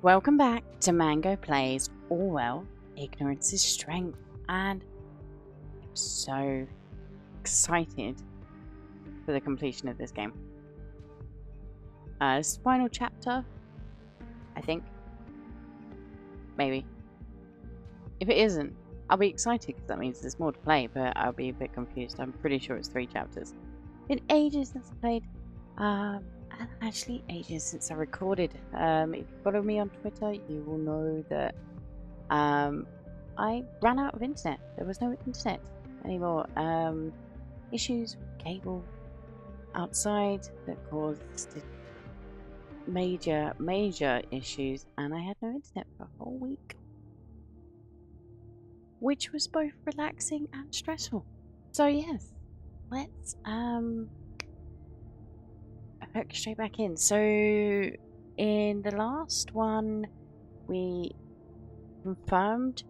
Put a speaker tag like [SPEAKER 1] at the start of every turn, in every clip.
[SPEAKER 1] Welcome back to Mango Plays Orwell, Ignorance is Strength, and I'm so excited for the completion of this game. It's the final chapter, I think. Maybe. If it isn't, I'll be excited because that means there's more to play, but I'll be a bit confused. I'm pretty sure it's 3 chapters. Been ages since I played. And actually ages since I recorded. If you follow me on Twitter, you will know that I ran out of internet. There was no internet anymore. Issues with cable outside that caused major issues, and I had no internet for a whole week, which was both relaxing and stressful. So yes, let's hook straight back in. So in the last one we confirmed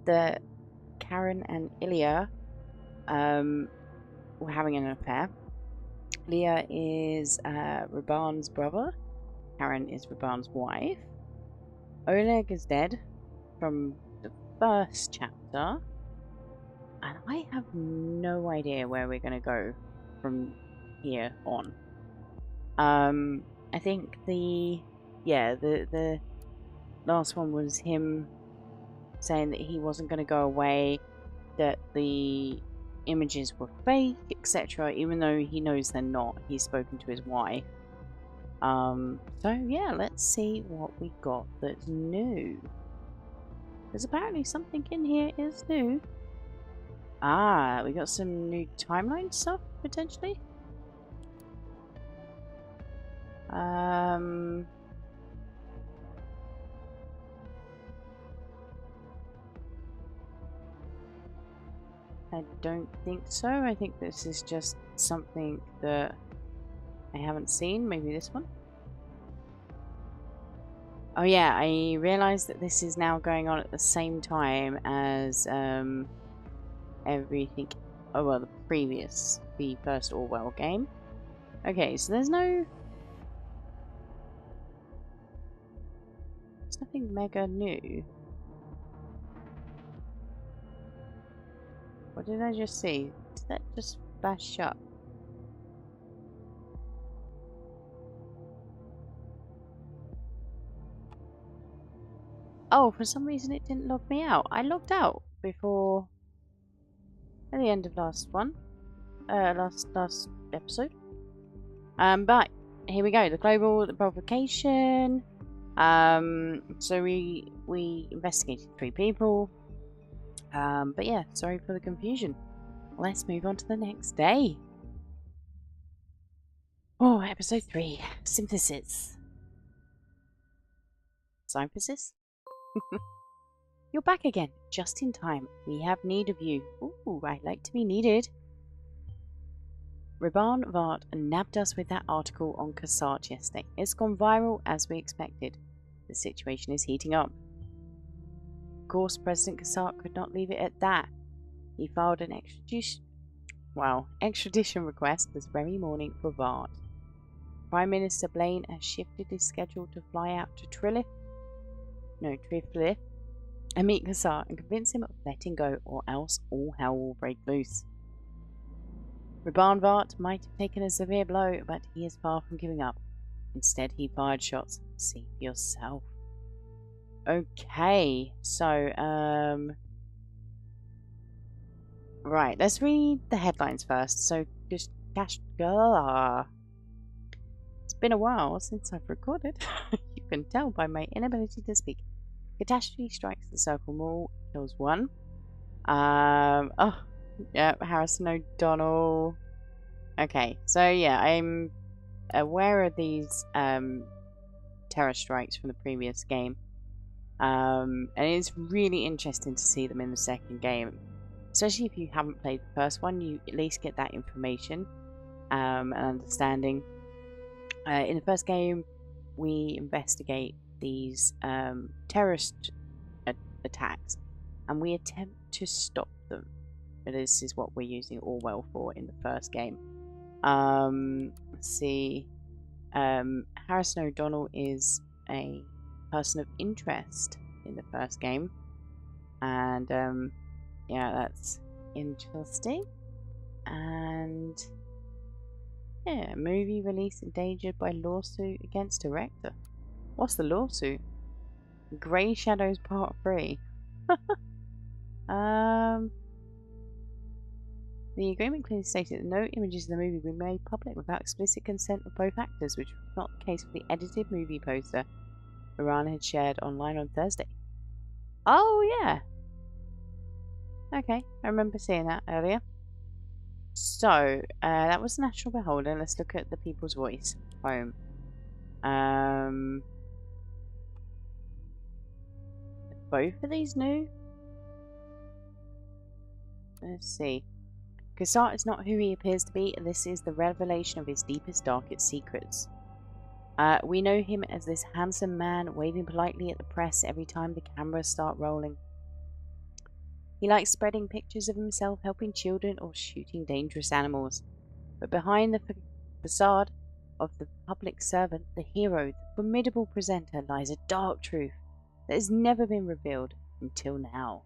[SPEAKER 1] that Karen and Ilya were having an affair. Ilya is Raban's brother. Karen is Raban's wife. Oleg is dead from the first chapter, and I have no idea where we're going to go from here on. I think the last one was him saying that he wasn't going to go away, that the images were fake, etc. Even though he knows they're not. He's spoken to his wife. So yeah, let's see what we got that's new. Because apparently something in here is new. Ah, we got some new timeline stuff, potentially. I don't think so. I think this is just something that I haven't seen. Maybe this one? Oh yeah, I realised that this is now going on at the same time as everything. Oh well, the first Orwell game. Okay, so there's nothing mega new. What did I just see? Did that just flash up? Oh, for some reason it didn't log me out. I logged out before at the end of last episode. But here we go. The provocation. So we investigated 3 people. But yeah, sorry for the confusion. Let's move on to the next day. Oh, episode 3, synthesis. Synthesis? You're back again, just in time. We have need of you. Ooh, I like to be needed. Raban Vart nabbed us with that article on Kasart yesterday. It's gone viral as we expected. The situation is heating up. Of course, President Kasart could not leave it at that. He filed an extradition request this very morning for Vart. Prime Minister Blaine has shifted his schedule to fly out to Triflip and meet Kasart and convince him of letting go, or else all hell will break loose. Raban Vart might have taken a severe blow, but he is far from giving up. Instead, he fired shots. See for yourself. Okay, so, right, let's read the headlines first. So, just it's been a while since I've recorded. You can tell by my inability to speak. Catastrophe strikes the Circle Mall, kills 1. Oh, yeah, Harrison O'Donnell. Okay, so yeah, I'm aware of these terror strikes from the previous game. And it's really interesting to see them in the second game. Especially if you haven't played the first one, you at least get that information and understanding. In the first game, we investigate these terrorist attacks, and we attempt to stop them. This is what we're using Orwell for in the first game. Let's see. Harrison O'Donnell is a person of interest in the first game. And yeah, that's interesting. And yeah, movie release endangered by lawsuit against director. What's the lawsuit? Grey Shadows Part 3. The agreement clearly stated that no images of the movie were made public without explicit consent of both actors, which was not the case for the edited movie poster Iran had shared online on Thursday. Oh, yeah. Okay, I remember seeing that earlier. So, that was National Beholder. Let's look at the People's Voice. Home. Both of these new? Let's see. Cassart is not who he appears to be, and this is the revelation of his deepest, darkest secrets. We know him as this handsome man waving politely at the press every time the cameras start rolling. He likes spreading pictures of himself helping children or shooting dangerous animals. But behind the facade of the public servant, the hero, the formidable presenter, lies a dark truth that has never been revealed until now.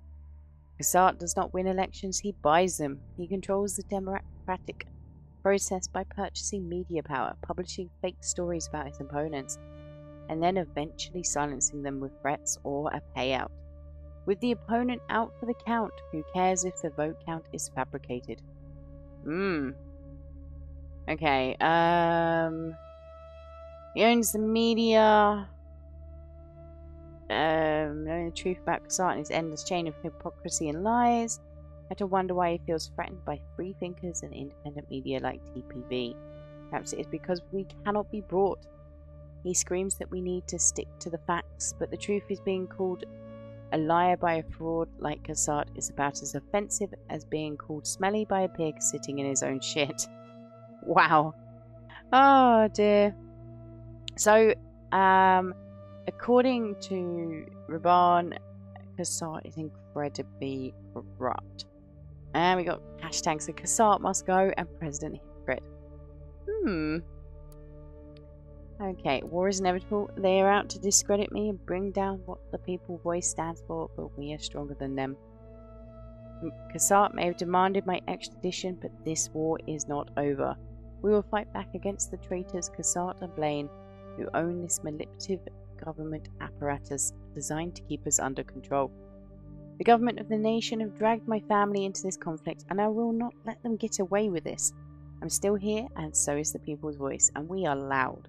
[SPEAKER 1] Cassart does not win elections, he buys them. He controls the democratic process by purchasing media power, publishing fake stories about his opponents, and then eventually silencing them with threats or a payout. With the opponent out for the count, who cares if the vote count is fabricated? Okay, he owns the media. Knowing the truth about Cassart and his endless chain of hypocrisy and lies, I had to wonder why he feels threatened by free thinkers and independent media like TPV. Perhaps it is because we cannot be brought. He screams that we need to stick to the facts, but the truth is being called a liar by a fraud like Cassart is about as offensive as being called smelly by a pig sitting in his own shit. Wow. Oh dear. So, according to Raban, Cassart is incredibly corrupt. And we got hashtags so Cassart must go and President hypocrite. Okay, war is inevitable. They are out to discredit me and bring down what the People's Voice stands for, but we are stronger than them. Cassart may have demanded my extradition, but this war is not over. We will fight back against the traitors Cassart and Blaine, who own this manipulative government apparatus designed to keep us under control. The government of the nation have dragged my family into this conflict, and I will not let them get away with this. I'm still here, and so is the People's Voice, and we are loud.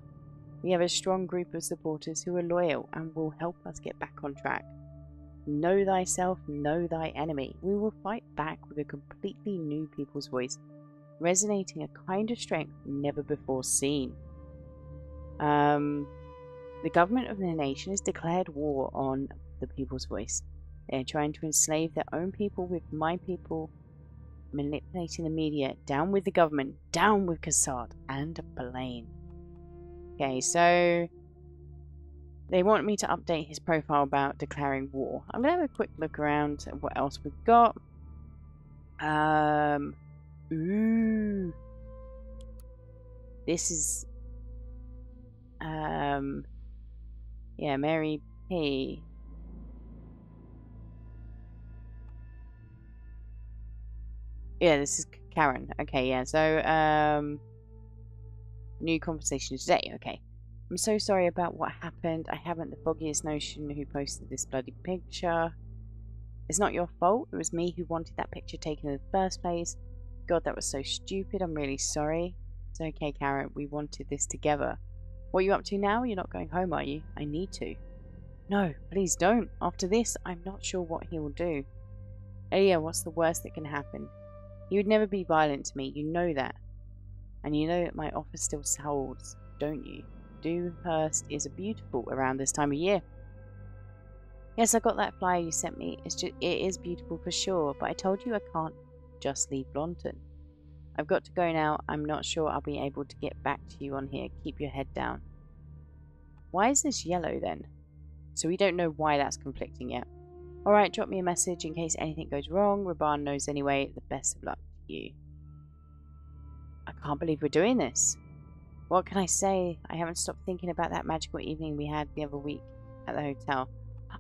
[SPEAKER 1] We have a strong group of supporters who are loyal and will help us get back on track. Know thyself, know thy enemy. We will fight back with a completely new People's Voice, resonating a kind of strength never before seen. The government of the nation has declared war on the People's Voice. They are trying to enslave their own people with my people, manipulating the media. Down with the government, down with Cassart and Blaine. Okay, so they want me to update his profile about declaring war. I'm going to have a quick look around at what else we've got. Ooh. This is... yeah, Mary P. Yeah, this is Karen. Okay, yeah, so, new conversation today. Okay. I'm so sorry about what happened. I haven't the foggiest notion who posted this bloody picture. It's not your fault. It was me who wanted that picture taken in the first place. God, that was so stupid. I'm really sorry. It's okay, Karen. We wanted this together. What are you up to now? You're not going home, are you? I need to. No, please don't. After this, I'm not sure what he will do. Elia, what's the worst that can happen? He would never be violent to me. You know that. And you know that my offer still holds, don't you? Dewhurst is beautiful around this time of year. Yes, I got that flyer you sent me. It is beautiful for sure, but I told you I can't just leave Blonton. I've got to go now. I'm not sure I'll be able to get back to you on here. Keep your head down. Why is this yellow then? So we don't know why that's conflicting yet. Alright, drop me a message in case anything goes wrong. Raban knows anyway. The best of luck to you. I can't believe we're doing this. What can I say? I haven't stopped thinking about that magical evening we had the other week. at the hotel.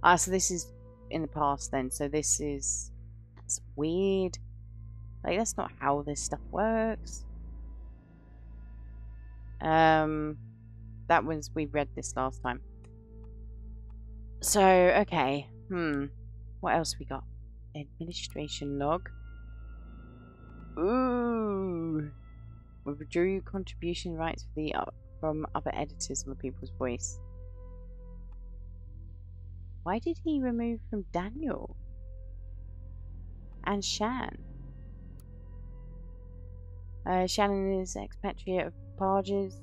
[SPEAKER 1] Ah, so this is in the past then. So this is... That's weird. Like, that's not how this stuff works. That was... We read this last time. So, okay. What else we got? Administration log. Ooh. Withdrew contribution rights for the from other editors on the People's Voice. Why did he remove from Daniel? And Shan? Shannon is expatriate of Parges.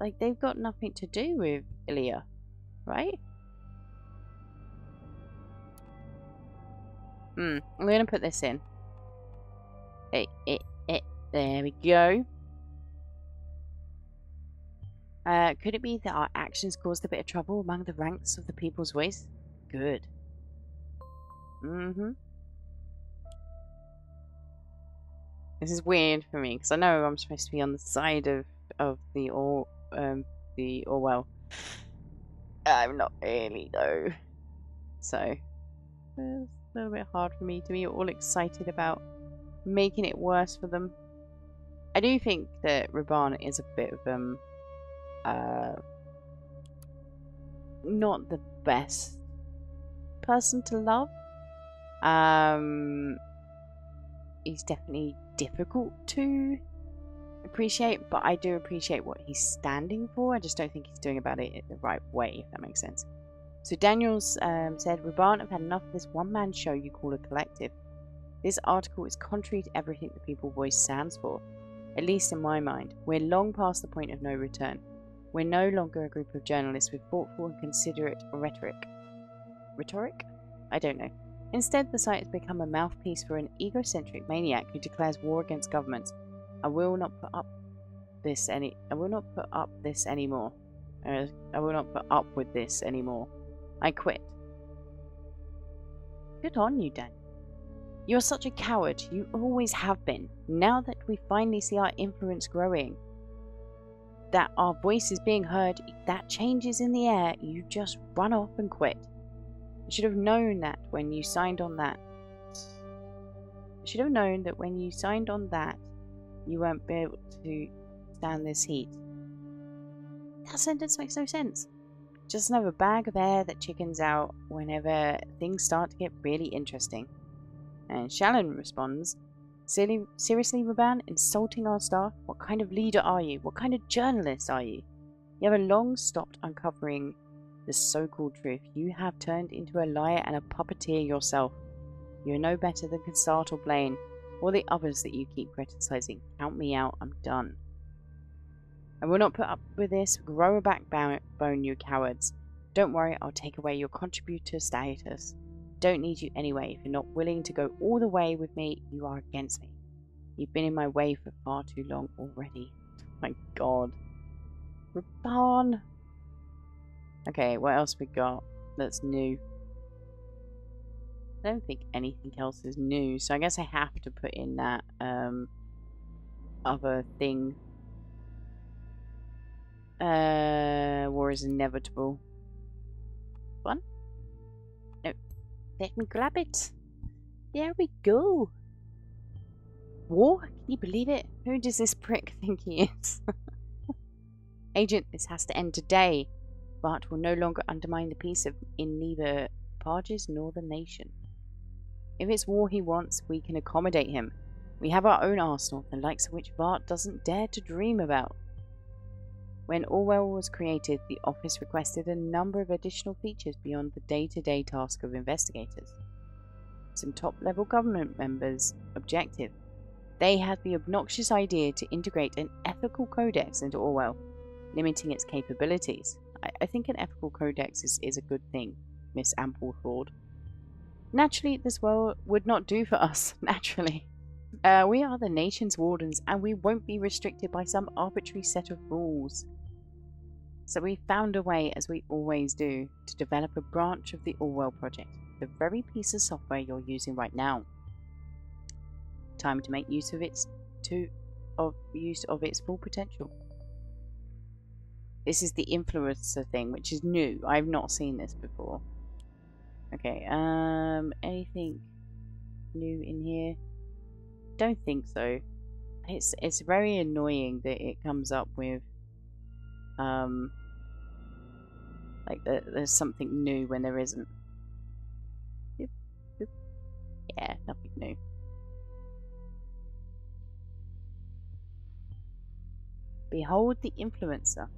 [SPEAKER 1] Like, they've got nothing to do with Ilya, right? I'm gonna put this in. There we go. Could it be that our actions caused a bit of trouble among the ranks of the People's Voice? Good. This is weird for me, because I know I'm supposed to be on the side of the Orwell. I'm not really, though. So, it's a little bit hard for me to be all excited about making it worse for them. I do think that Raban is a bit of not the best person to love. He's definitely difficult to appreciate, but I do appreciate what he's standing for. I just don't think he's doing about it in the right way, if that makes sense. So Daniels said, Raban, I've had enough of this one-man show you call a collective. This article is contrary to everything the People's Voice stands for. At least in my mind. We're long past the point of no return. We're no longer a group of journalists with thoughtful and considerate rhetoric. Rhetoric? I don't know. Instead, the site has become a mouthpiece for an egocentric maniac who declares war against governments. I will not put up this anymore. I will not put up with this anymore. I quit. Good on you, Dan. You're such a coward. You always have been. Now that we finally see our influence growing, that our voice is being heard, that changes in the air, you just run off and quit. I should have known that when you signed on that. You won't be able to stand this heat. That sentence makes no sense. Just another bag of air that chickens out whenever things start to get really interesting. And Shannon responds, Seriously, Raban, insulting our staff? What kind of leader are you? What kind of journalist are you? You have long stopped uncovering the so-called truth. You have turned into a liar and a puppeteer yourself. You're no better than Cassart or Blaine, or the others that you keep criticizing. Count me out, I'm done. I will not put up with this. Grow a backbone, you cowards. Don't worry, I'll take away your contributor status. Don't need you anyway. If you're not willing to go all the way with me, you are against me. You've been in my way for far too long already. My god. Raban. Okay, what else we got that's new? I don't think anything else is new, so I guess I have to put in that other thing. War is inevitable. One? No. Let me grab it. There we go. War? Can you believe it? Who does this prick think he is? Agent, this has to end today. Bart will no longer undermine the peace in neither Parges nor the nation. If it's war he wants, we can accommodate him. We have our own arsenal, the likes of which Bart doesn't dare to dream about. When Orwell was created, the office requested a number of additional features beyond the day-to-day task of investigators. Some top-level government members objected. They had the obnoxious idea to integrate an ethical codex into Orwell, limiting its capabilities. I think an ethical codex is a good thing, Miss Ampleford. Naturally, this would not do for us, naturally. We are the nation's wardens, and we won't be restricted by some arbitrary set of rules. So we found a way, as we always do, to develop a branch of the Orwell project, the very piece of software you're using right now. Time to make use of its full potential. This is the influencer thing, which is new. I've not seen this before. Okay, anything new in here? Don't think so. It's very annoying that it comes up with like there's something new when there isn't. Yep, yep. Yeah, nothing new. Behold the influencer.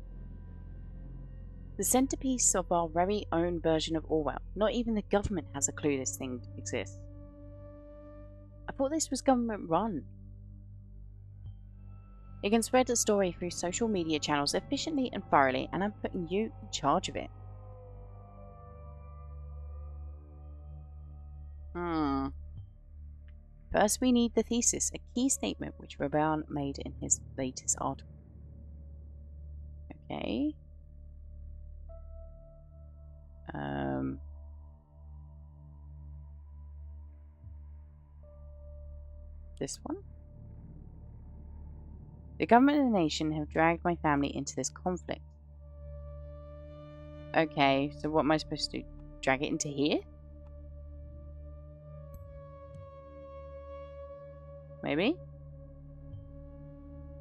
[SPEAKER 1] The centerpiece of our very own version of Orwell. Not even the government has a clue this thing exists. I thought this was government run. It can spread the story through social media channels efficiently and thoroughly, and I'm putting you in charge of it. First we need the thesis, a key statement which Raban made in his latest article. Okay. This one? The government and the nation have dragged my family into this conflict. Okay, so what am I supposed to do? Drag it into here? Maybe?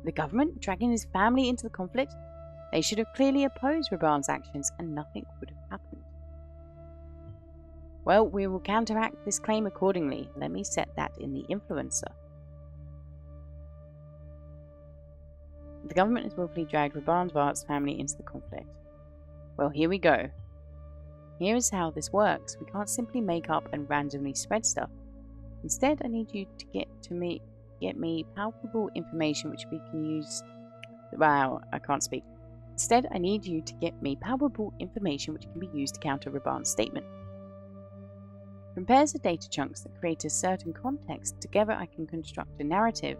[SPEAKER 1] The government dragging his family into the conflict? They should have clearly opposed Raban's actions and nothing would have happened. Well, we will counteract this claim accordingly. Let me set that in the influencer. The government has willfully dragged Raban's family into the conflict. Well, here we go. Here is how this works. We can't simply make up and randomly spread stuff. Instead, I need you to get me palpable information which we can use. Wow, I can't speak. Instead, I need you to get me palpable information which can be used to counter Raban's statement. From pairs of data chunks that create a certain context, together I can construct a narrative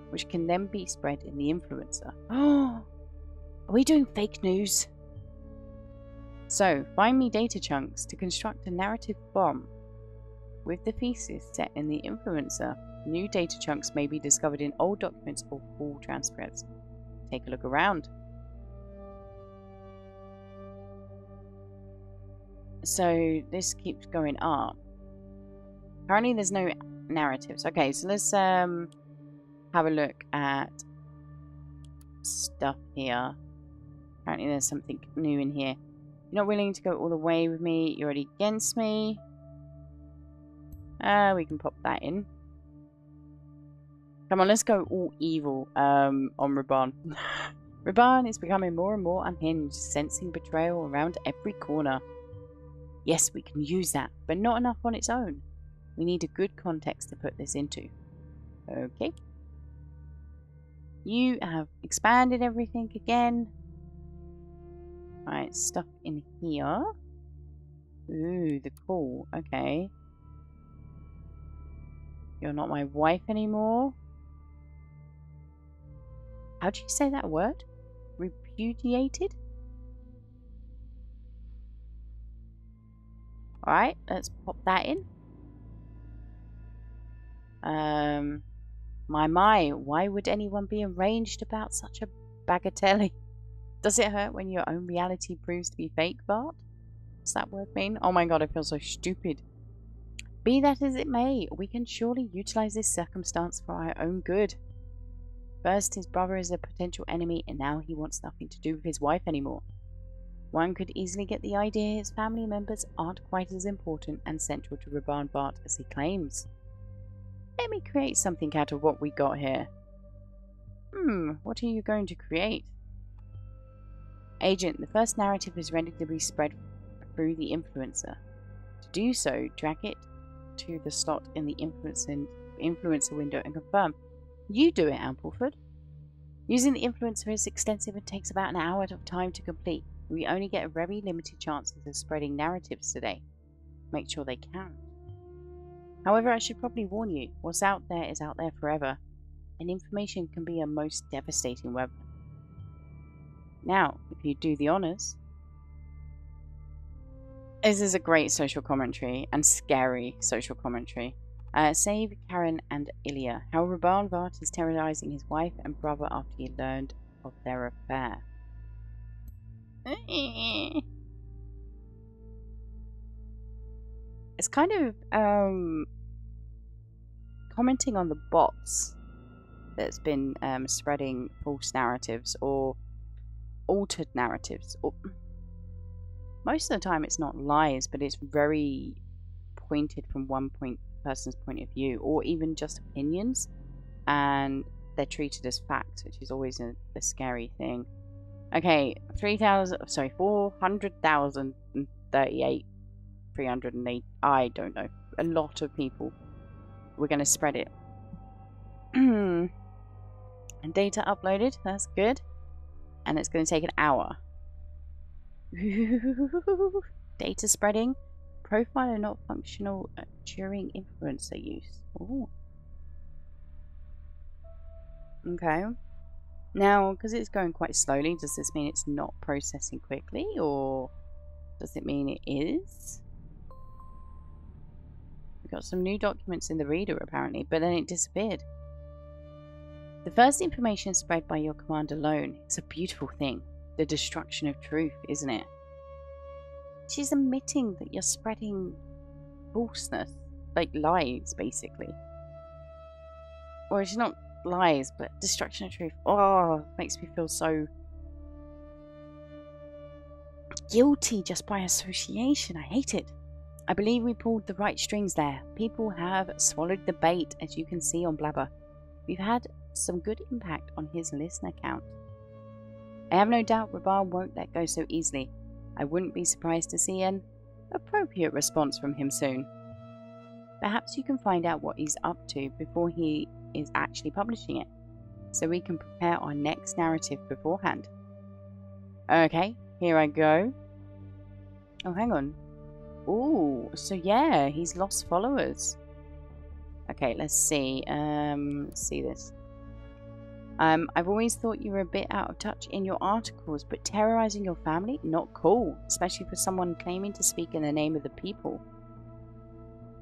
[SPEAKER 1] which can then be spread in the influencer. Oh, are we doing fake news? So, find me data chunks to construct a narrative bomb. With the thesis set in the influencer, new data chunks may be discovered in old documents or full transcripts. Take a look around. So, this keeps going up. Apparently there's no narratives. Okay, so let's have a look at stuff here. Apparently there's something new in here. You're not willing to go all the way with me. You're already against me. We can pop that in. Come on, let's go all evil on Raban. Raban is becoming more and more unhinged, sensing betrayal around every corner. Yes, we can use that, but not enough on its own. We need a good context to put this into. Okay. You have expanded everything again. Right, stuff in here. Ooh, the call. Okay. You're not my wife anymore. How do you say that word? Repudiated? Alright, let's pop that in. My, why would anyone be enraged about such a bagatelle? Does it hurt when your own reality proves to be fake, Bart? What's that word mean? Oh my god, I feel so stupid. Be that as it may, we can surely utilize this circumstance for our own good. First, his brother is a potential enemy, and now he wants nothing to do with his wife anymore. One could easily get the idea his family members aren't quite as important and central to Raban Bart as he claims. Let me create something out of what we got here. What are you going to create? Agent, the first narrative is ready to be spread through the influencer. To do so, drag it to the slot in the influencer window and confirm. You do it, Ampleford. Using the influencer is extensive and takes about an hour of time to complete. We only get a very limited chances of spreading narratives today. Make sure they count. However, I should probably warn you, what's out there is out there forever, and information can be a most devastating weapon. Now, if you do the honours. This is a great social commentary, and scary social commentary. Save Karen and Ilya. How Raban Bart is terrorizing his wife and brother after he learned of their affair. It's kind of commenting on the bots that's been spreading false narratives or altered narratives. Most of the time it's not lies, but it's very pointed from one person's point of view, or even just opinions, and they're treated as facts, which is always a scary thing. Okay, 400,038, 308, I don't know, a lot of people. We're going to spread it. And data uploaded, that's good. And it's going to take an hour. Data spreading. Profiler not functional during influencer use. Ooh. Okay. Now, because it's going quite slowly, does this mean it's not processing quickly, or does it mean it is? We've got some new documents in the reader apparently, but then it disappeared. The first information spread by your command alone is a beautiful thing. The destruction of truth, isn't it? She's admitting that you're spreading falseness, like lies, basically. Or it's not lies, but destruction of truth. Oh, it makes me feel so guilty just by association. I hate it. I believe we pulled the right strings there. People have swallowed the bait, as you can see on Blabber. We've had some good impact on his listener count. I have no doubt Rabar won't let go so easily. I wouldn't be surprised to see an appropriate response from him soon. Perhaps you can find out what he's up to before he is actually publishing it, so we can prepare our next narrative beforehand. Okay, here I go. Oh, hang on. Ooh, so yeah, he's lost followers. Okay, let's see. Let's see this. I've always thought you were a bit out of touch in your articles, but terrorizing your family? Not cool, especially for someone claiming to speak in the name of the people.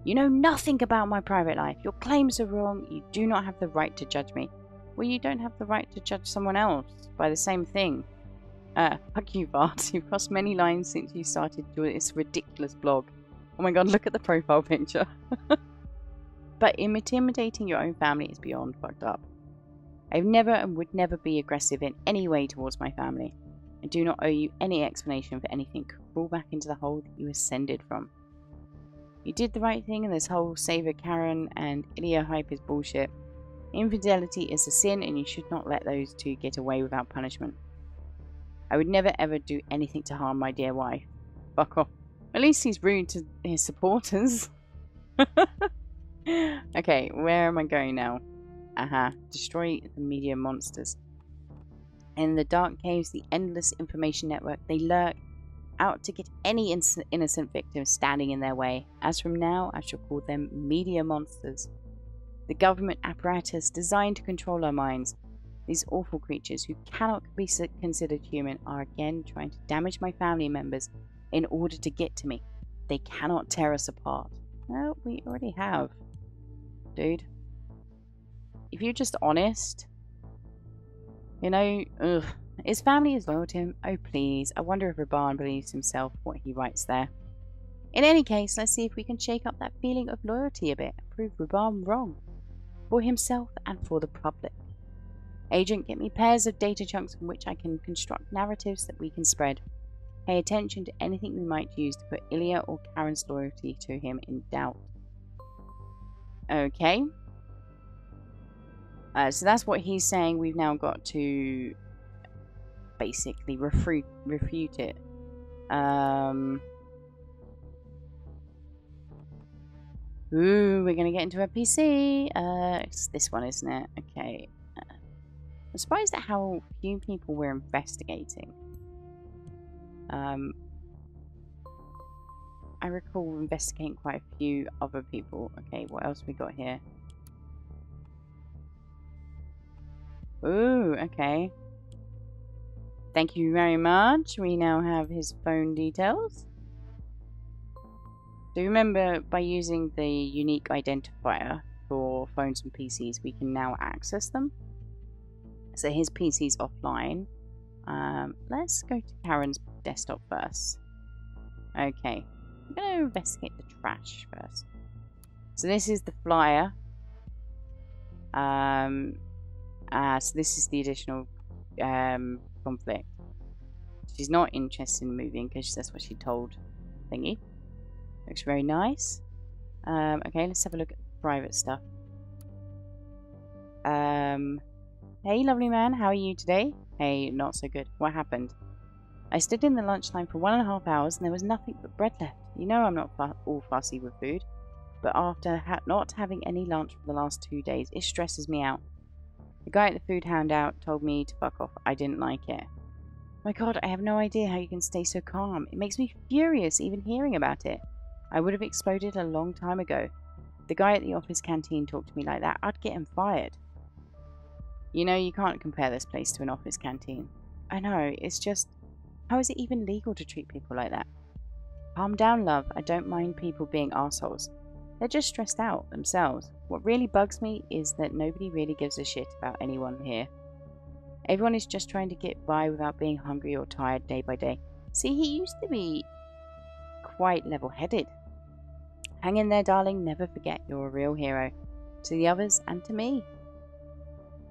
[SPEAKER 1] You know nothing about my private life. Your claims are wrong. You do not have the right to judge me. Well, you don't have the right to judge someone else by the same thing. Fuck you, Bart. You've crossed many lines since you started doing this ridiculous blog. Oh my god, look at the profile picture. But intimidating your own family is beyond fucked up. I've never and would never be aggressive in any way towards my family. I do not owe you any explanation for anything. Crawl back into the hole that you ascended from. You did the right thing, and this whole Saver Karen and Ilya hype is bullshit. Infidelity is a sin, and you should not let those two get away without punishment. I would never ever do anything to harm my dear wife. Fuck off. At least he's rude to his supporters. Okay, where am I going now? Destroy the media monsters. In the dark caves, the endless information network, they lurk out to get any innocent victim standing in their way. As from now, I shall call them media monsters. The government apparatus designed to control our minds. These awful creatures who cannot be considered human are again trying to damage my family members in order to get to me. They cannot tear us apart. Well, we already have. Dude. If you're just honest, you know, ugh. His family is loyal to him. Oh, please. I wonder if Raban believes himself what he writes there. In any case, let's see if we can shake up that feeling of loyalty a bit and prove Raban wrong. For himself and for the public. Agent, get me pairs of data chunks from which I can construct narratives that we can spread. Pay attention to anything we might use to put Ilya or Karen's loyalty to him in doubt. Okay. So that's what he's saying. We've now got to basically refute it. Ooh, we're going to get into a PC. It's this one, isn't it? Okay. I'm surprised at how few people we're investigating. I recall investigating quite a few other people. Okay, what else we got here? Ooh, okay. Thank you very much. We now have his phone details. So remember, by using the unique identifier for phones and PCs, we can now access them. So his PC's offline. Let's go to Karen's desktop first. Okay, I'm going to investigate the trash first. So this is the flyer. So this is the additional conflict. She's not interested in moving because that's what she told Thingy. Looks very nice. Okay, let's have a look at the private stuff. Hey, lovely man, how are you today? Hey, not so good. What happened? I stood in the lunchtime for 1.5 hours and there was nothing but bread left. You know I'm not all fussy with food, but after not having any lunch for the last 2 days, it stresses me out. The guy at the food handout told me to fuck off. I didn't like it. My god, I have no idea how you can stay so calm. It makes me furious even hearing about it. I would have exploded a long time ago. If the guy at the office canteen talked to me like that, I'd get him fired. You know, you can't compare this place to an office canteen. I know, it's just... How is it even legal to treat people like that? Calm down, love. I don't mind people being assholes. They're just stressed out themselves. What really bugs me is that nobody really gives a shit about anyone here. Everyone is just trying to get by without being hungry or tired day by day. See, he used to be quite level-headed. Hang in there, darling. Never forget you're a real hero. To the others and to me.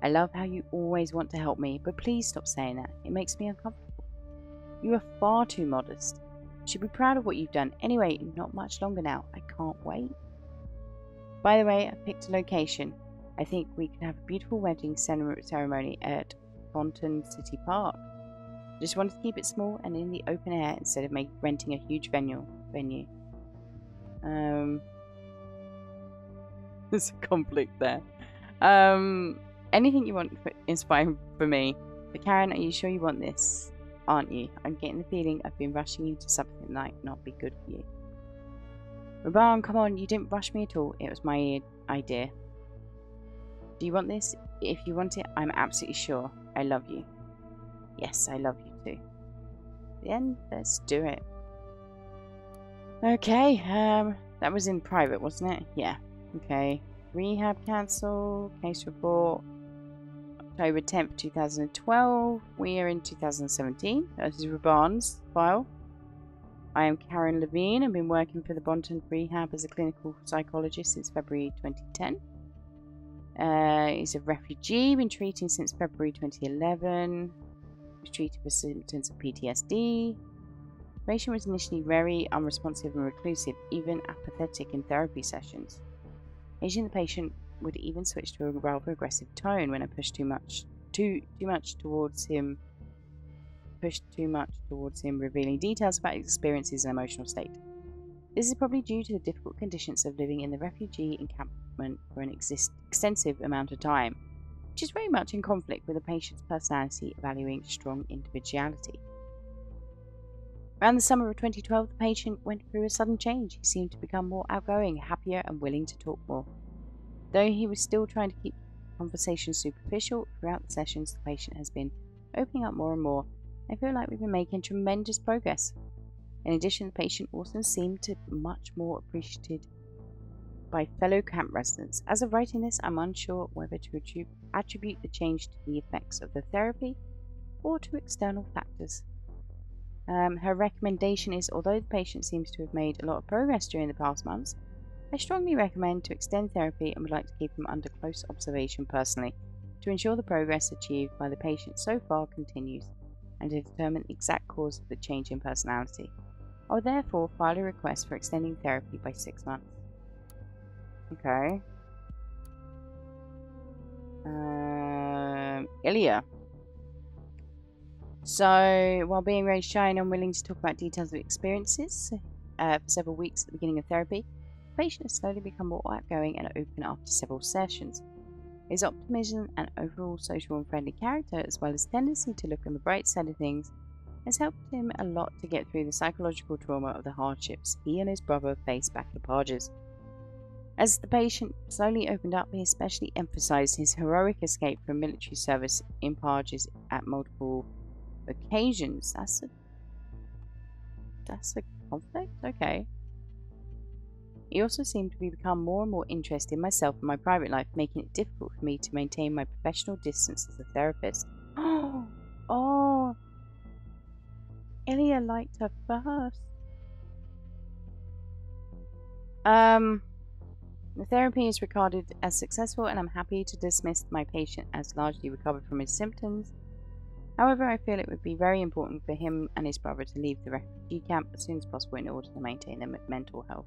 [SPEAKER 1] I love how you always want to help me, but please stop saying that. It makes me uncomfortable. You are far too modest. You should be proud of what you've done. Anyway, not much longer now. I can't wait. By the way, I picked a location. I think we can have a beautiful wedding ceremony at Bonton City Park. Just wanted to keep it small and in the open air instead of renting a huge venue. There's a conflict there. Anything you want is fine for me. But Karen, are you sure you want this? Aren't you? I'm getting the feeling I've been rushing you to something that might not be good for you. Raban, come on, you didn't rush me at all. It was my idea. Do you want this? If you want it, I'm absolutely sure. I love you. Yes, I love you too. Then let's do it. Okay, that was in private, wasn't it? Yeah. Okay. Rehab cancel. Case report. October 10th, 2012. We are in 2017. This is Raban's file. I am Karen Levine. I've been working for the Bonton Rehab as a clinical psychologist since February 2010. He's a refugee, been treating since February 2011. Was treated for symptoms of PTSD. The patient was initially very unresponsive and reclusive, even apathetic in therapy sessions. Occasionally the patient would even switch to a rather aggressive tone when I pushed too much towards him, revealing details about his experiences and emotional state. This is probably due to the difficult conditions of living in the refugee encampment for an extensive amount of time, which is very much in conflict with the patient's personality valuing strong individuality. Around the summer of 2012, the patient went through a sudden change. He seemed to become more outgoing, happier, and willing to talk more. Though he was still trying to keep conversation superficial, throughout the sessions the patient has been opening up more and more. I feel like we've been making tremendous progress. In addition, the patient also seemed to be much more appreciated by fellow camp residents. As of writing this, I'm unsure whether to attribute the change to the effects of the therapy or to external factors. Her recommendation is, although the patient seems to have made a lot of progress during the past months, I strongly recommend to extend therapy and would like to keep him under close observation personally to ensure the progress achieved by the patient so far continues and to determine the exact cause of the change in personality. I will therefore file a request for extending therapy by 6 months. Okay. Ilya. So, while being very shy and unwilling to talk about details of experiences for several weeks at the beginning of therapy, the patient has slowly become more outgoing and open after several sessions. His optimism and overall social and friendly character, as well as tendency to look on the bright side of things, has helped him a lot to get through the psychological trauma of the hardships he and his brother faced back at Parges. As the patient slowly opened up, he especially emphasized his heroic escape from military service in Parges at multiple occasions. That's a conflict? Okay. He also seemed to become more and more interested in myself and my private life, making it difficult for me to maintain my professional distance as a therapist. Oh, Ilya liked her first. The therapy is regarded as successful and I'm happy to dismiss my patient as largely recovered from his symptoms. However, I feel it would be very important for him and his brother to leave the refugee camp as soon as possible in order to maintain their mental health.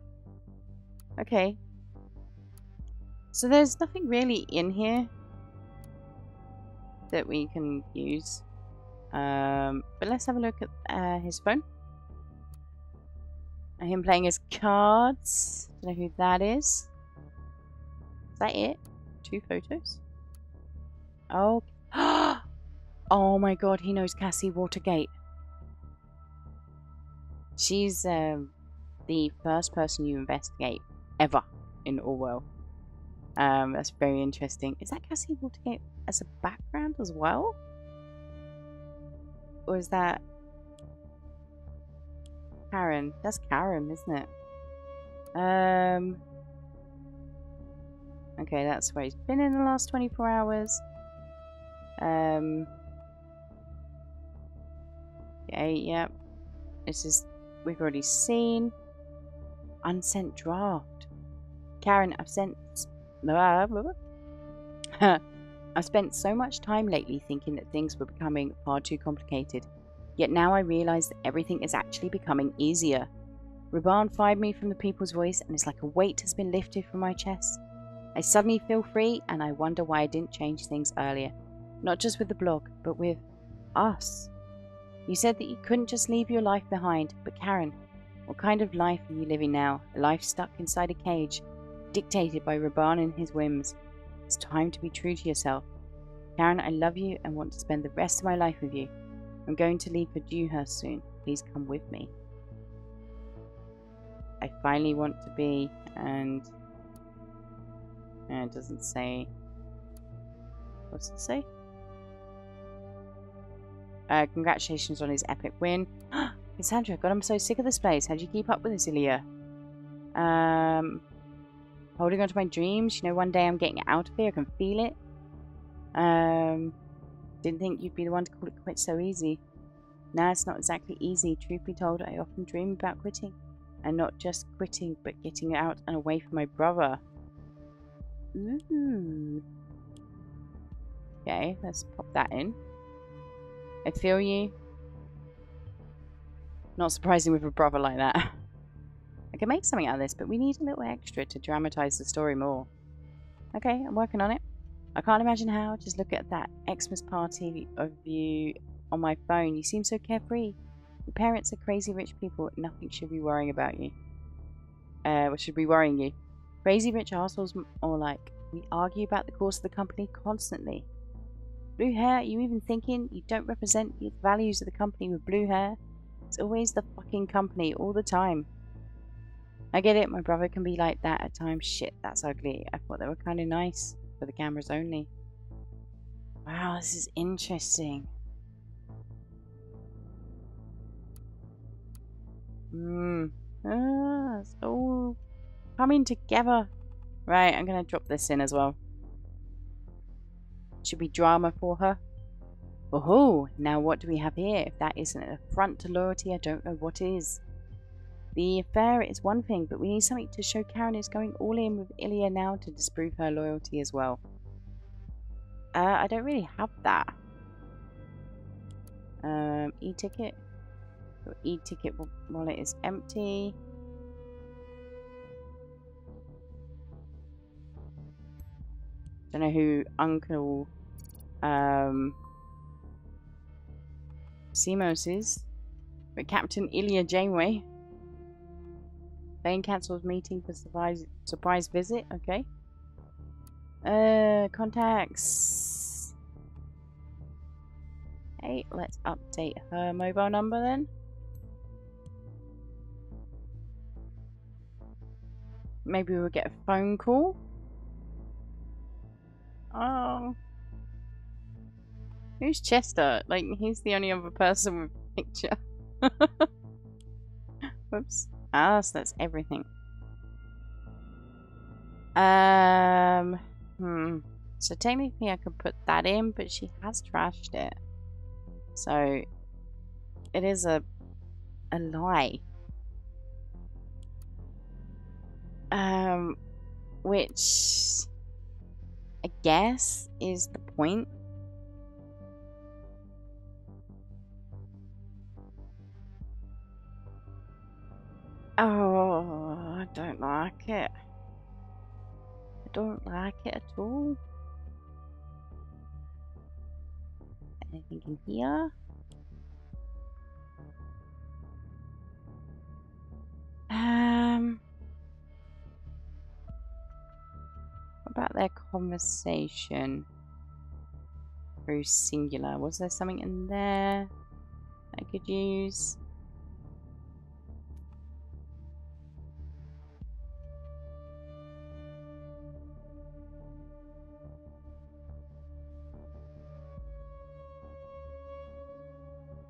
[SPEAKER 1] Okay. So there's nothing really in here that we can use. But let's have a look at his phone. And him playing his cards. Don't know who that is. Is that it? 2 photos? Oh. Oh my god, he knows Cassie Watergate. She's the first person you investigate ever in Orwell. That's very interesting. Is that Cassie Watergate as a background as well? Or is that Karen? That's Karen, isn't it? Okay, that's where he's been in the last 24 hours. Okay, yep. This is, we've already seen. Unsent draft. Karen, I've spent so much time lately thinking that things were becoming far too complicated. Yet now I realise that everything is actually becoming easier. Raban fired me from the People's Voice and it's like a weight has been lifted from my chest. I suddenly feel free and I wonder why I didn't change things earlier. Not just with the blog, but with us. You said that you couldn't just leave your life behind, but Karen, what kind of life are you living now? A life stuck inside a cage, dictated by Raban and his whims. It's time to be true to yourself. Karen, I love you and want to spend the rest of my life with you. I'm going to leave for Dewhurst soon. Please come with me. I finally want to be, and it doesn't say. What's it say? Congratulations on his epic win. Cassandra, God, I'm so sick of this place. How do you keep up with this, Ilya? Holding on to my dreams. You know, one day I'm getting out of here. I can feel it. Didn't think you'd be the one to call it quits so easy. Nah, it's not exactly easy. Truth be told, I often dream about quitting. And not just quitting, but getting out and away from my brother. Ooh. Okay, let's pop that in. I feel you. Not surprising with a brother like that. I can make something out of this, but we need a little extra to dramatize the story more. Okay, I'm working on it. I can't imagine how. Just look at that Xmas party of you on my phone. You seem so carefree. Your parents are crazy rich people. Nothing should be worrying about you. What should be worrying you? Crazy rich assholes, or like, we argue about the course of the company constantly. Blue hair, are you even thinking you don't represent the values of the company with blue hair? It's always the fucking company, all the time. I get it, my brother can be like that at times. Shit, that's ugly. I thought they were kind of nice, for the cameras only. Wow, this is interesting. It's all coming together. Right, I'm gonna drop this in as well. Should be drama for her. Oh, now what do we have here? If that isn't an affront to loyalty, I don't know what is. The affair is one thing, but we need something to show Karen is going all in with Ilya now to disprove her loyalty as well. I don't really have that. E-ticket. Your e-ticket wallet is empty. Don't know who Uncle Simos is, but Captain Ilya Janeway. Bane cancels meeting for surprise visit. Okay. Contacts. Hey, let's update her mobile number then. Maybe we'll get a phone call. Oh. Who's Chester? Like, he's the only other person with a picture. Whoops. Ah, so that's everything. So technically I could put that in, but she has trashed it. So it is a a lie. Which I guess is the point. Oh, I don't like it. I don't like it at all. Anything in here? What about their conversation through singular? Was there something in there I could use?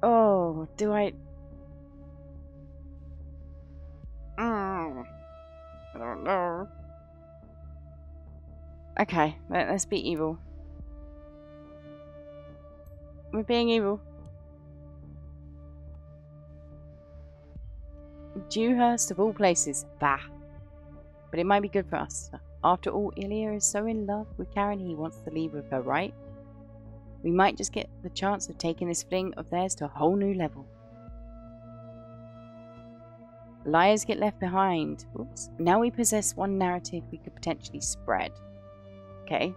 [SPEAKER 1] Oh, do I? I don't know. Okay, let's be evil. We're being evil. Dewhurst of all places. Bah. But it might be good for us. After all, Ilya is so in love with Karen he wants to leave with her, right? We might just get the chance of taking this fling of theirs to a whole new level. Liars get left behind. Oops. Now we possess one narrative we could potentially spread. Okay.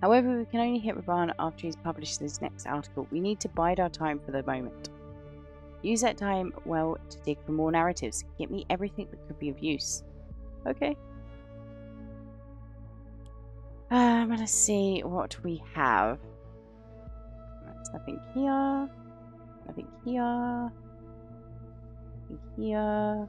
[SPEAKER 1] However, we can only hit Raban after he's published his next article. We need to bide our time for the moment. Use that time well to dig for more narratives. Get me everything that could be of use. Okay. Let's see what we have. There's nothing here. Nothing here. Nothing here.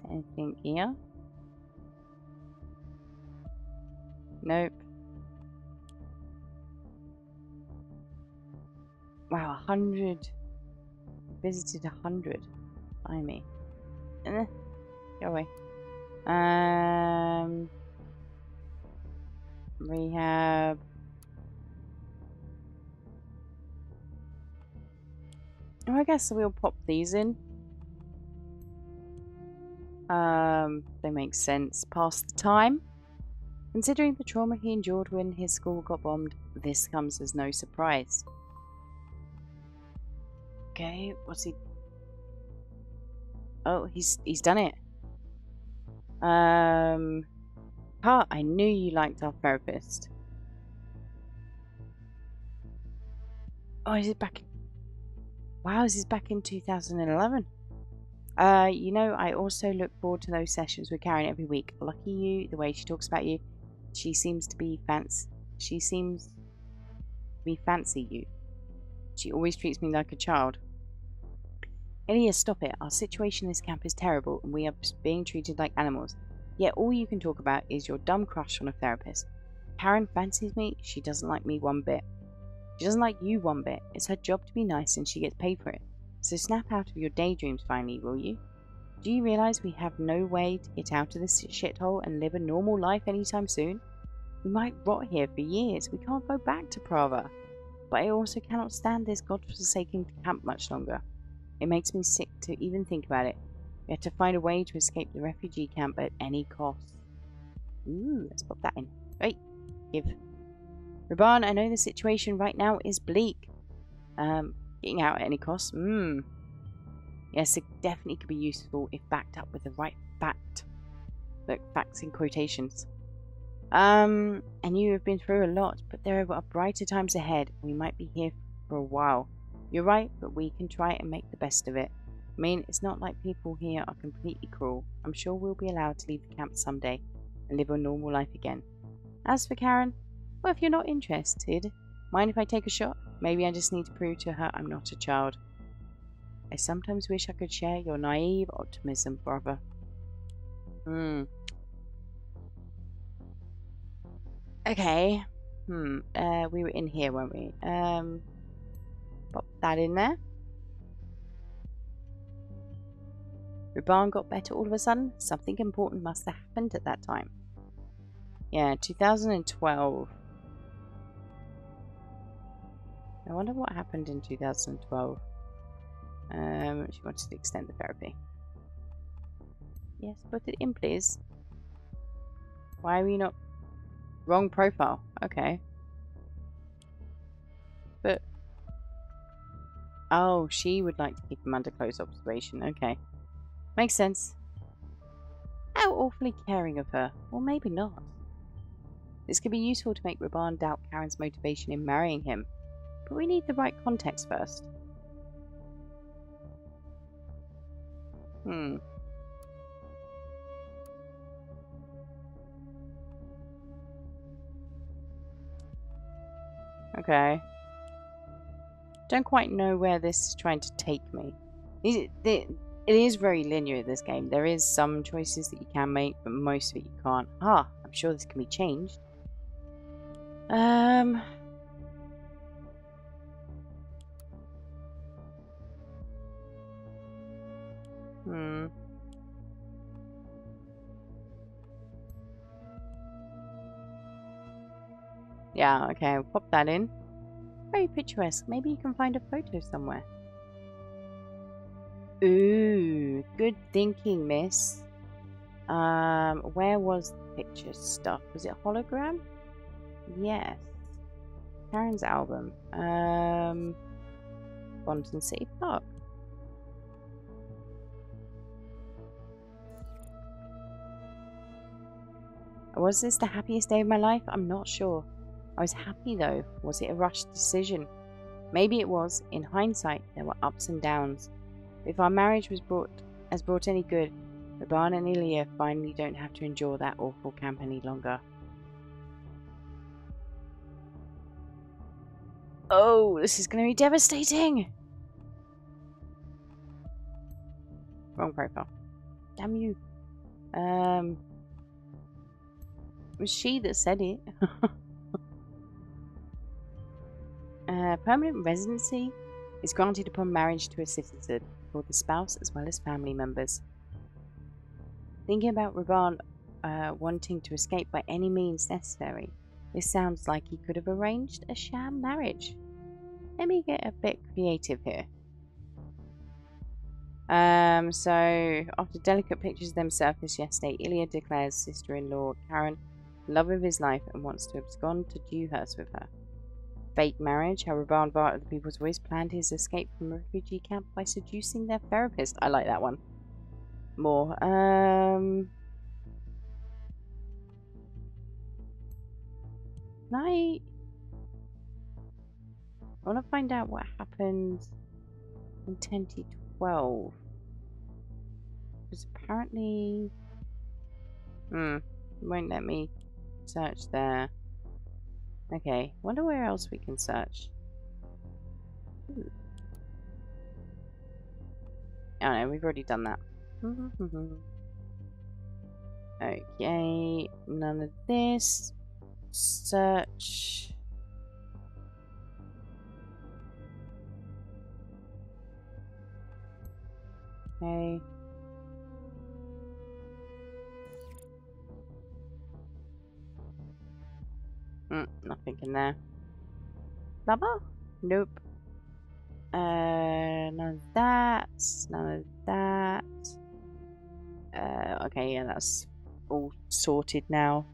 [SPEAKER 1] Anything here? Nope. Wow, 100. Visited 100. Blimey. Go away. Rehab. Oh, I guess we'll pop these in. They make sense. Pass the time. Considering the trauma he endured when his school got bombed, this comes as no surprise. Okay, what's he... Oh, he's done it. I knew you liked our therapist. Oh, is it back? Wow, this is back in 2011. You know, I also look forward to those sessions with Karen every week. Lucky you, the way she talks about you. She seems to fancy you. She always treats me like a child. Ilya, stop it. Our situation in this camp is terrible and we are being treated like animals. Yet all you can talk about is your dumb crush on a therapist. Karen fancies me. She doesn't like me one bit. She doesn't like you one bit. It's her job to be nice and she gets paid for it. So snap out of your daydreams finally, will you? Do you realise we have no way to get out of this shithole and live a normal life anytime soon? We might rot here for years. We can't go back to Prava. But I also cannot stand this godforsaken camp much longer. It makes me sick to even think about it. We have to find a way to escape the refugee camp at any cost. Ooh, let's pop that in. Right, give. Raban, I know the situation right now is bleak. Getting out at any cost. Yes, it definitely could be useful if backed up with the right fact. Look, facts in quotations. And you have been through a lot, but there are brighter times ahead. We might be here for a while. You're right, but we can try and make the best of it. I mean, it's not like people here are completely cruel. I'm sure we'll be allowed to leave the camp someday and live a normal life again. As for Karen, well, if you're not interested, mind if I take a shot? Maybe I just need to prove to her I'm not a child. I sometimes wish I could share your naive optimism, brother. Okay. We were in here, weren't we? Pop that in there. Ruban got better all of a sudden? Something important must have happened at that time. Yeah, 2012. I wonder what happened in 2012. She wanted to extend the therapy. Yes, put it in, please. Why are we not... Wrong profile. Okay. But... Oh, she would like to keep him under close observation. Okay. Makes sense. How awfully caring of her. Or maybe not. This could be useful to make Ruban doubt Karen's motivation in marrying him. But we need the right context first. Okay. Don't quite know where this is trying to take me. It is very linear, this game. There is some choices that you can make, but most of it you can't. Ah, I'm sure this can be changed. Yeah, okay, I'll pop that in. Very picturesque. Maybe you can find a photo somewhere. Ooh, good thinking, miss. Where was the picture stuff? Was it hologram? Yes. Karen's album. Bonton City Park. Was this the happiest day of my life? I'm not sure. I was happy though. Was it a rushed decision? Maybe it was. In hindsight, there were ups and downs. If our marriage has brought any good, Ruban and Ilya finally don't have to endure that awful camp any longer. Oh, this is going to be devastating! Wrong profile. Damn you. It was she that said it. Permanent residency is granted upon marriage to a citizen for the spouse as well as family members. Thinking about Ruban wanting to escape by any means necessary, this sounds like he could have arranged a sham marriage. Let me get a bit creative here. So after delicate pictures of them surfaced yesterday, Ilya declares sister-in-law Karen love of his life and wants to abscond to Dewhurst with her. Fake marriage, how Ruban Bart of the People's Voice planned his escape from a refugee camp by seducing their therapist. I like that one. More. I want to find out what happened in 2012. Because apparently... it won't let me search there. Okay, wonder where else we can search. Ooh. Oh no, we've already done that. Okay, none of this. Search. Okay. Nothing in there. Blubber? Nope. None of that. None of that. Okay, yeah, that's all sorted now.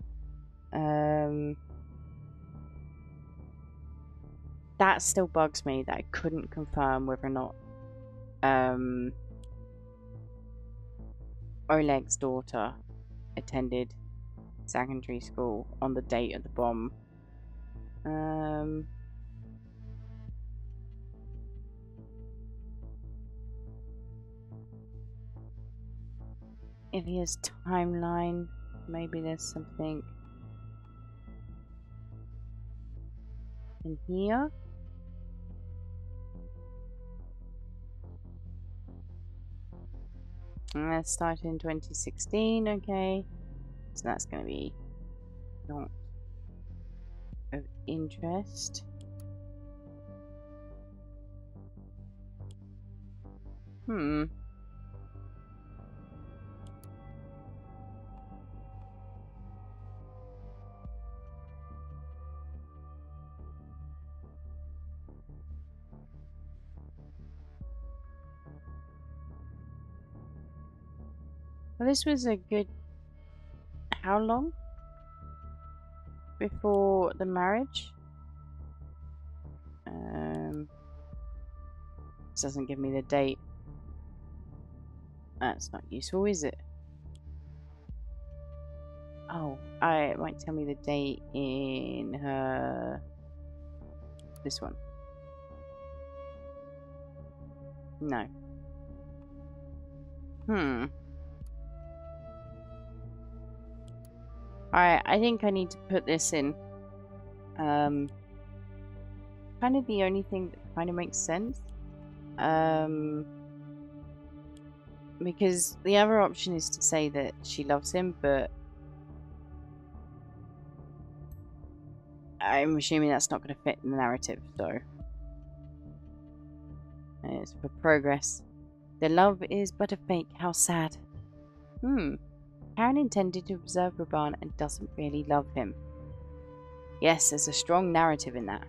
[SPEAKER 1] That still bugs me that I couldn't confirm whether or not Oleg's daughter attended secondary school on the date of the bomb. Ilya's timeline, maybe there's something in here. And that started in 2016, okay. So that's going to be not of interest. Well, this was a good... How long? Before the marriage? This doesn't give me the date. That's not useful, is it? Oh, it might tell me the date in her... This one. No. Alright, I think I need to put this in. Kind of the only thing that kind of makes sense. Because the other option is to say that she loves him, but I'm assuming that's not going to fit in the narrative, so... And it's for progress. Their love is but a fake, how sad. Karen intended to observe Raban and doesn't really love him. Yes, there's a strong narrative in that.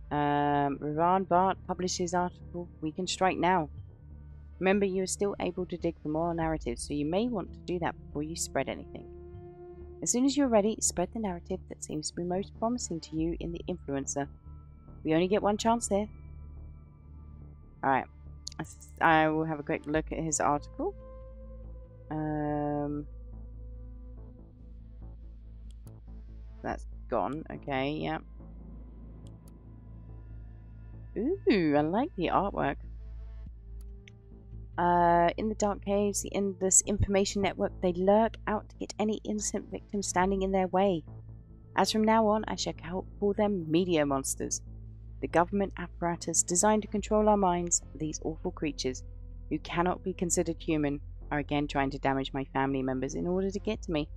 [SPEAKER 1] Raban Bart published his article, We Can Strike Now. Remember, you are still able to dig for more narratives, so you may want to do that before you spread anything. As soon as you're ready, spread the narrative that seems to be most promising to you in the influencer. We only get one chance there. Alright. I will have a quick look at his article. That's gone. Okay, yeah. Ooh, I like the artwork. In the dark caves, the endless information network, they lurk out to get any innocent victim standing in their way. As from now on, I shall call them media monsters. The government apparatus designed to control our minds, these awful creatures, who cannot be considered human, are again trying to damage my family members in order to get to me.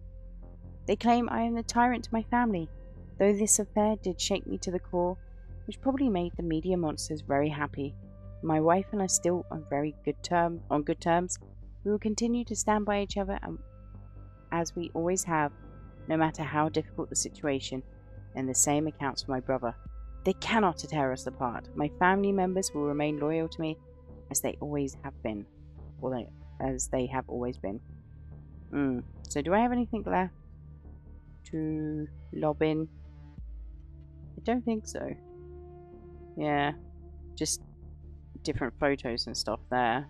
[SPEAKER 1] They claim I am the tyrant to my family, though this affair did shake me to the core, which probably made the media monsters very happy. My wife and I still on good terms. We will continue to stand by each other as we always have, no matter how difficult the situation, and the same accounts for my brother. They cannot tear us apart. My family members will remain loyal to me as they always have been. As they have always been. So do I have anything left to lob in? I don't think so. Yeah, just different photos and stuff there.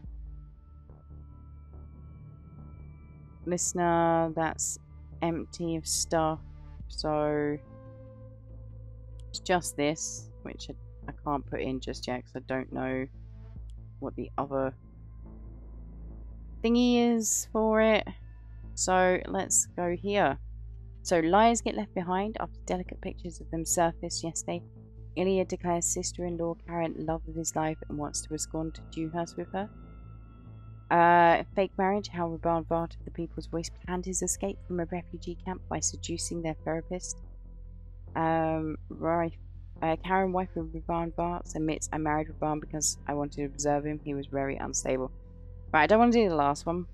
[SPEAKER 1] Listener, that's empty of stuff. So it's just this, which I can't put in just yet because I don't know what the other thingy is for it. So let's go here. So liars get left behind after delicate pictures of them surfaced yesterday. Ilya declares sister-in-law Karen love of his life and wants to escort to Dewhurst with her. Fake marriage, how Raban Vart of the People's Voice planned his escape from a refugee camp by seducing their therapist. Karen, wife of Raban Vart, admits I married Raban because I wanted to observe him. He was very unstable. Right, I don't want to do the last one.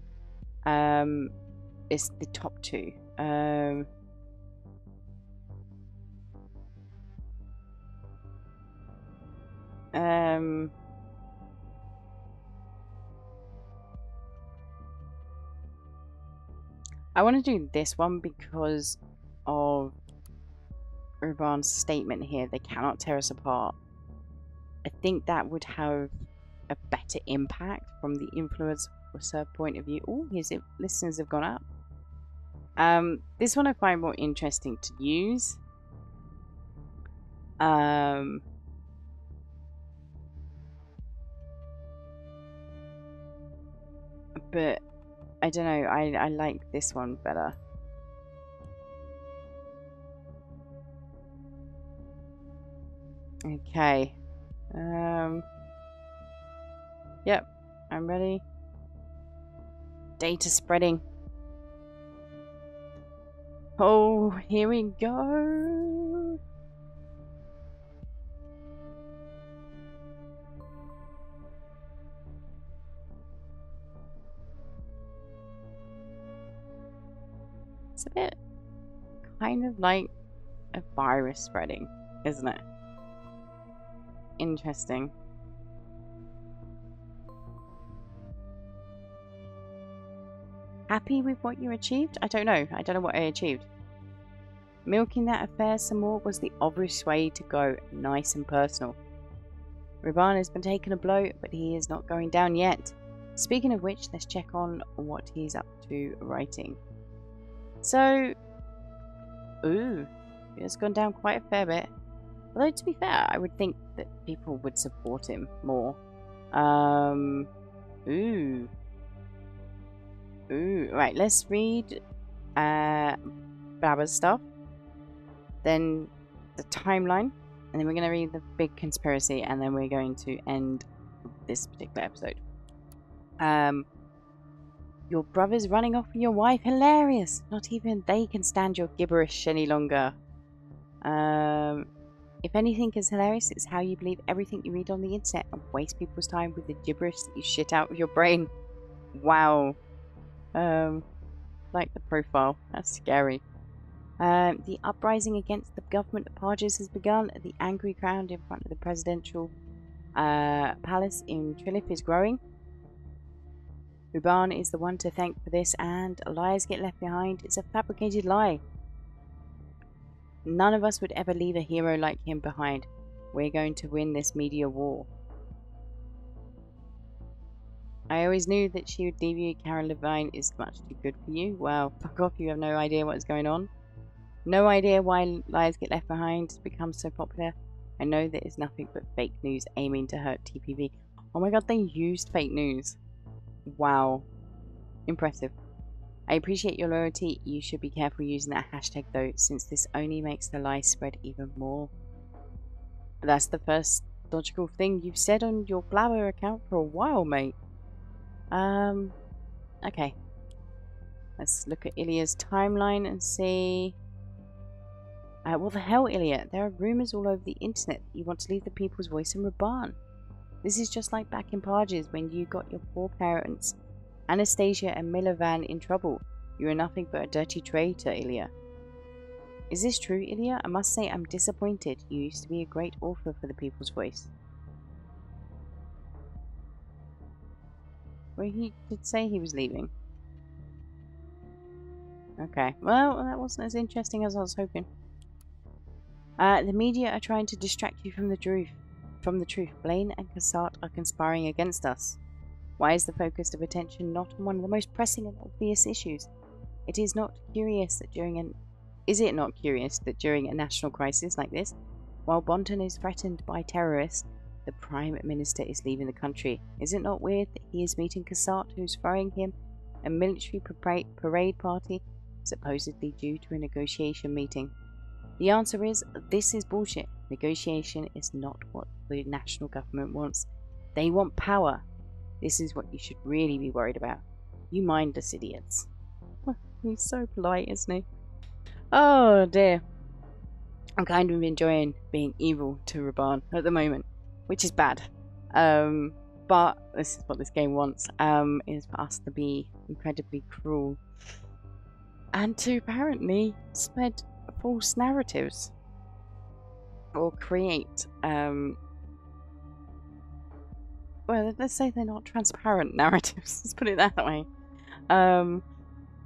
[SPEAKER 1] It's the top two. I want to do this one because of Urban's statement here. They cannot tear us apart. I think that would have a better impact from the influencer point of view. Oh, his listeners have gone up. This one I find more interesting to use. But I don't know, I like this one better. Okay. Yep, I'm ready. Data spreading. Oh, here we go. It's a bit kind of like a virus spreading, isn't it? Interesting. Happy with what you achieved? I don't know. I don't know what I achieved. Milking that affair some more was the obvious way to go, nice and personal. Ruban has been taking a blow, but he is not going down yet. Speaking of which, let's check on what he's up to writing. So, ooh, it's gone down quite a fair bit. Although, to be fair, I would think that people would support him more. Ooh, right, let's read Baba's stuff. Then the timeline. And then we're going to read the big conspiracy. And then we're going to end this particular episode. Your brother's running off with your wife. Hilarious. Not even they can stand your gibberish any longer. If anything is hilarious, it's how you believe everything you read on the internet and waste people's time with the gibberish that you shit out of your brain. Wow. Like the profile. That's scary. The uprising against the government of Parges has begun. The angry crowd in front of the presidential palace in Trilith is growing. Ruban is the one to thank for this, and liars get left behind. It's a fabricated lie. None of us would ever leave a hero like him behind. We're going to win this media war. I always knew that she would leave you. Karen Levine is much too good for you. Well, fuck off, you have no idea what is going on. No idea why liars get left behind becomes so popular. I know that it's nothing but fake news aiming to hurt TPV. Oh my god, they used fake news. Wow. Impressive. I appreciate your loyalty. You should be careful using that hashtag though, since this only makes the lie spread even more. But that's the first logical thing you've said on your Blabber account for a while, mate. Okay. Let's look at Ilya's timeline and see... what the hell, Ilya? There are rumours all over the internet that you want to leave the people's voice in Ruban. This is just like back in Parges when you got your poor parents, Anastasia and Milovan, in trouble. You are nothing but a dirty traitor, Ilya. Is this true, Ilya? I must say I'm disappointed. You used to be a great author for the people's voice. Well, he did say he was leaving. Okay, well, that wasn't as interesting as I was hoping. The media are trying to distract you from the truth. Blaine and Cassart are conspiring against us. Why is the focus of attention not on one of the most pressing and obvious issues? Is it not curious that during a national crisis like this, while Bonton is threatened by terrorists, the Prime Minister is leaving the country? Is it not weird that he is meeting Cassart, who's throwing him a military parade party, supposedly due to a negotiation meeting? The answer is, this is bullshit. Negotiation is not what the national government wants. They want power. This is what you should really be worried about. You mindless idiots. He's so polite, isn't he? Oh dear. I'm kind of enjoying being evil to Ruban at the moment, which is bad. But this is what this game wants, is for us to be incredibly cruel. And to apparently spread false narratives. Or create, well, let's say they're not transparent narratives, let's put it that way.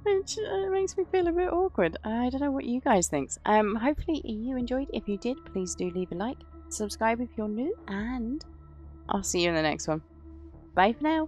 [SPEAKER 1] Which makes me feel a bit awkward. I don't know what you guys think. Hopefully you enjoyed. If you did, please do leave a like, subscribe if you're new, and I'll see you in the next one. Bye for now.